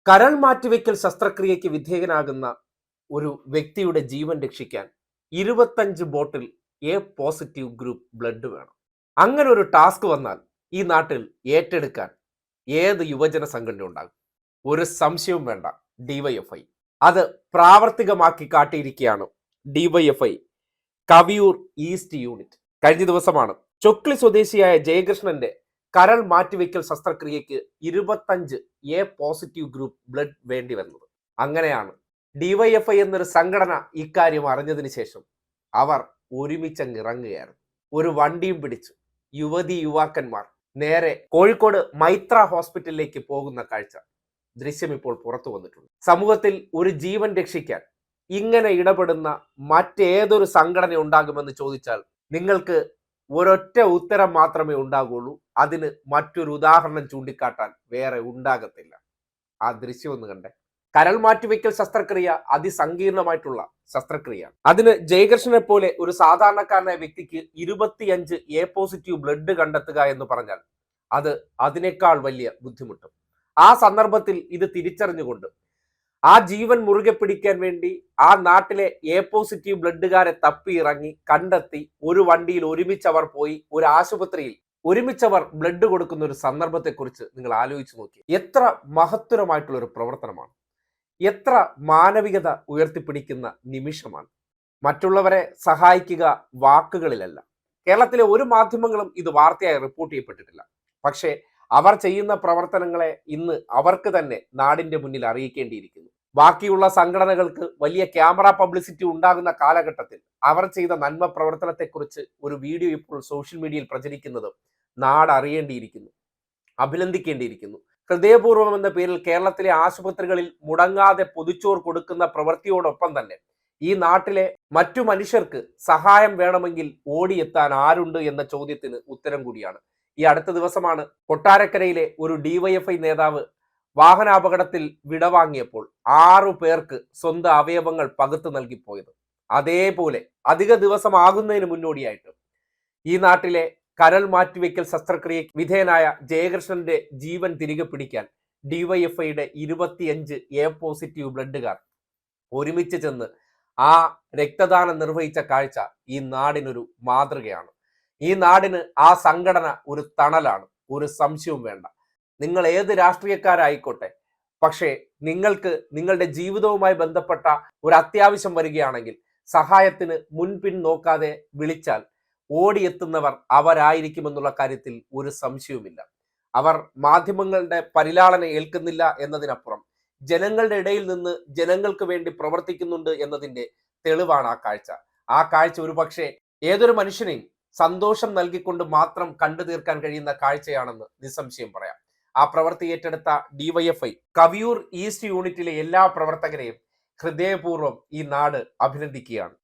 കരൾ മാറ്റിവെക്കൽ ശസ്ത്രക്രിയയ്ക്ക് വിധേയനാകുന്ന ഒരു വ്യക്തിയുടെ ജീവൻ രക്ഷിക്കാൻ 25 ബോട്ടിൽ എ പോസിറ്റീവ് ഗ്രൂപ്പ് ബ്ലഡ് വേണം. അങ്ങനെ ഒരു ടാസ്ക് വന്നാൽ ഈ നാട്ടിൽ ഏറ്റെടുക്കാൻ ഏത് യുവജന സംഘടന ഉണ്ടാകും? ഒരു സംശയവും വേണ്ട, ഡിവൈഎഫ്ഐ അത് പ്രാവർത്തികമാക്കി കാട്ടിയിരിക്കുകയാണ്. ഡിവൈഎഫ്ഐ കവിയൂർ ഈസ്റ്റ് യൂണിറ്റ് കഴിഞ്ഞ ദിവസമാണ് ചൊക്ലി സ്വദേശിയായ ജയകൃഷ്ണന്റെ കരൾ മാറ്റിവെക്കൽ ശസ്ത്രക്രിയയ്ക്ക് 25 എ പോസിറ്റീവ് ഗ്രൂപ്പ് ബ്ലഡ് വേണ്ടി വന്നത്. അങ്ങനെയാണ് ഡിവൈഎഫ്ഐ എന്നൊരു സംഘടന ഇക്കാര്യം അറിഞ്ഞതിന് ശേഷം അവർ ഒരുമിച്ചങ്ങിറങ്ങുകയായിരുന്നു. ഒരു വണ്ടിയും പിടിച്ചു യുവാക്കന്മാർ നേരെ കോഴിക്കോട് മൈത്ര ഹോസ്പിറ്റലിലേക്ക് പോകുന്ന കാഴ്ച ദൃശ്യം ഇപ്പോൾ പുറത്തു വന്നിട്ടുണ്ട്. സമൂഹത്തിൽ ഒരു ജീവൻ രക്ഷിക്കാൻ ഇങ്ങനെ ഇടപെടുന്ന മറ്റേതൊരു സംഘടന ഉണ്ടാകുമെന്ന് ചോദിച്ചാൽ നിങ്ങൾക്ക് ഒരൊറ്റ ഉത്തരം മാത്രമേ ഉണ്ടാകുള്ളൂ. അതിന് മറ്റൊരു ഉദാഹരണം ചൂണ്ടിക്കാട്ടാൻ വേറെ ഉണ്ടാകത്തില്ല. ആ ദൃശ്യം ഒന്ന് കണ്ടേ. കരൾ മാറ്റിവെക്കൽ ശസ്ത്രക്രിയ അതിസങ്കീർണമായിട്ടുള്ള ശസ്ത്രക്രിയയാണ്. അതിന് ജയകൃഷ്ണനെ പോലെ ഒരു സാധാരണക്കാരനായ വ്യക്തിക്ക് 25 എ പോസിറ്റീവ് ബ്ലഡ് കണ്ടെത്തുക എന്ന് പറഞ്ഞാൽ അത് അതിനേക്കാൾ വലിയ ബുദ്ധിമുട്ടും. ആ സന്ദർഭത്തിൽ ഇത് തിരിച്ചറിഞ്ഞുകൊണ്ട് ആ ജീവൻ മുറുകെ പിടിക്കാൻ വേണ്ടി ആ നാട്ടിലെ എ പോസിറ്റീവ് ബ്ലഡുകാരെ തപ്പി ഇറങ്ങി കണ്ടെത്തി ഒരു വണ്ടിയിൽ ഒരുമിച്ചവർ പോയി ഒരു ആശുപത്രിയിൽ ഒരുമിച്ചവർ ബ്ലഡ് കൊടുക്കുന്ന ഒരു സന്ദർഭത്തെക്കുറിച്ച് നിങ്ങൾ ആലോചിച്ച് നോക്കി. എത്ര മഹത്തരമായിട്ടുള്ള ഒരു പ്രവർത്തനമാണ്, എത്ര മാനവികത ഉയർത്തിപ്പിടിക്കുന്ന നിമിഷമാണ്. മറ്റുള്ളവരെ സഹായിക്കുക വാക്കുകളിലല്ല. കേരളത്തിലെ ഒരു മാധ്യമങ്ങളും ഇത് വാർത്തയായി റിപ്പോർട്ട് ചെയ്യപ്പെട്ടിട്ടില്ല. പക്ഷേ അവർ ചെയ്യുന്ന പ്രവർത്തനങ്ങളെ ഇന്ന് അവർക്ക് തന്നെ നാടിന്റെ മുന്നിൽ അറിയിക്കേണ്ടിയിരിക്കുന്നു. ബാക്കിയുള്ള സംഘടനകൾക്ക് വലിയ ക്യാമറ പബ്ലിസിറ്റി ഉണ്ടാകുന്ന കാലഘട്ടത്തിൽ അവർ ചെയ്ത നന്മ പ്രവർത്തനത്തെക്കുറിച്ച് ഒരു വീഡിയോ ഇപ്പോൾ സോഷ്യൽ മീഡിയയിൽ പ്രചരിക്കുന്നത് നാട് അറിയേണ്ടിയിരിക്കുന്നു, അഭിനന്ദിക്കേണ്ടിയിരിക്കുന്നു. ഹൃദയപൂർവ്വം എന്ന പേരിൽ കേരളത്തിലെ ആശുപത്രികളിൽ മുടങ്ങാതെ പൊതിച്ചോർ കൊടുക്കുന്ന പ്രവൃത്തിയോടൊപ്പം തന്നെ ഈ നാട്ടിലെ മറ്റു മനുഷ്യർക്ക് സഹായം വേണമെങ്കിൽ ഓടിയെത്താൻ ആരുണ്ട് എന്ന ചോദ്യത്തിന് ഉത്തരം കൂടിയാണ്. ഈ അടുത്ത ദിവസമാണ് കൊട്ടാരക്കരയിലെ ഒരു ഡിവൈഎഫ്ഐ നേതാവ് വാഹനാപകടത്തിൽ വിടവാങ്ങിയപ്പോൾ 6 പേർക്ക് സ്വന്തം അവയവങ്ങൾ പകുത്തു നൽകിപ്പോയത്. അതേപോലെ അധിക ദിവസം ആകുന്നതിന് മുന്നോടിയായിട്ട് ഈ നാട്ടിലെ കരൾ മാറ്റിവെക്കൽ ശസ്ത്രക്രിയയ്ക്ക് വിധേയനായ ജയകൃഷ്ണന്റെ ജീവൻ തിരികെ പിടിക്കാൻ ഡിവൈഎഫ്ഐയുടെ 25 എ പോസിറ്റീവ് ബ്ലഡുകാർ ഒരുമിച്ച് ചെന്ന് ആ രക്തദാനം നിർവഹിച്ച കാഴ്ച ഈ നാടിനൊരു മാതൃകയാണ്. ഈ നാടിന് ആ സംഘടന ഒരു തണലാണ്. ഒരു സംശയവും വേണ്ട. നിങ്ങൾ ഏത് രാഷ്ട്രീയക്കാരായിക്കോട്ടെ, പക്ഷേ നിങ്ങൾക്ക് നിങ്ങളുടെ ജീവിതവുമായി ബന്ധപ്പെട്ട ഒരു അത്യാവശ്യം വരികയാണെങ്കിൽ സഹായത്തിന് മുൻപിൻ നോക്കാതെ വിളിച്ചാൽ ഓടിയെത്തുന്നവർ അവരായിരിക്കുമെന്നുള്ള കാര്യത്തിൽ ഒരു സംശയവുമില്ല. അവർ മാധ്യമങ്ങളുടെ പരിലാളന ഏൽക്കുന്നില്ല എന്നതിനപ്പുറം ജനങ്ങളുടെ ഇടയിൽ നിന്ന് ജനങ്ങൾക്ക് വേണ്ടി പ്രവർത്തിക്കുന്നുണ്ട് എന്നതിന്റെ തെളിവാണ് ആ കാഴ്ച. ആ കാഴ്ച ഒരുപക്ഷെ ഏതൊരു മനുഷ്യനെയും സന്തോഷം നൽകിക്കൊണ്ട് മാത്രം കണ്ടു തീർക്കാൻ കഴിയുന്ന കാഴ്ചയാണെന്ന് നിസ്സംശയം പറയാം. ആ പ്രവൃത്തി ഏറ്റെടുത്ത ഡിവൈഎഫ്ഐ കവിയൂർ ഈസ്റ്റ് യൂണിറ്റിലെ എല്ലാ പ്രവർത്തകരെയും ഹൃദയപൂർവ്വം ഈ നാട് അഭിനന്ദിക്കുകയാണ്.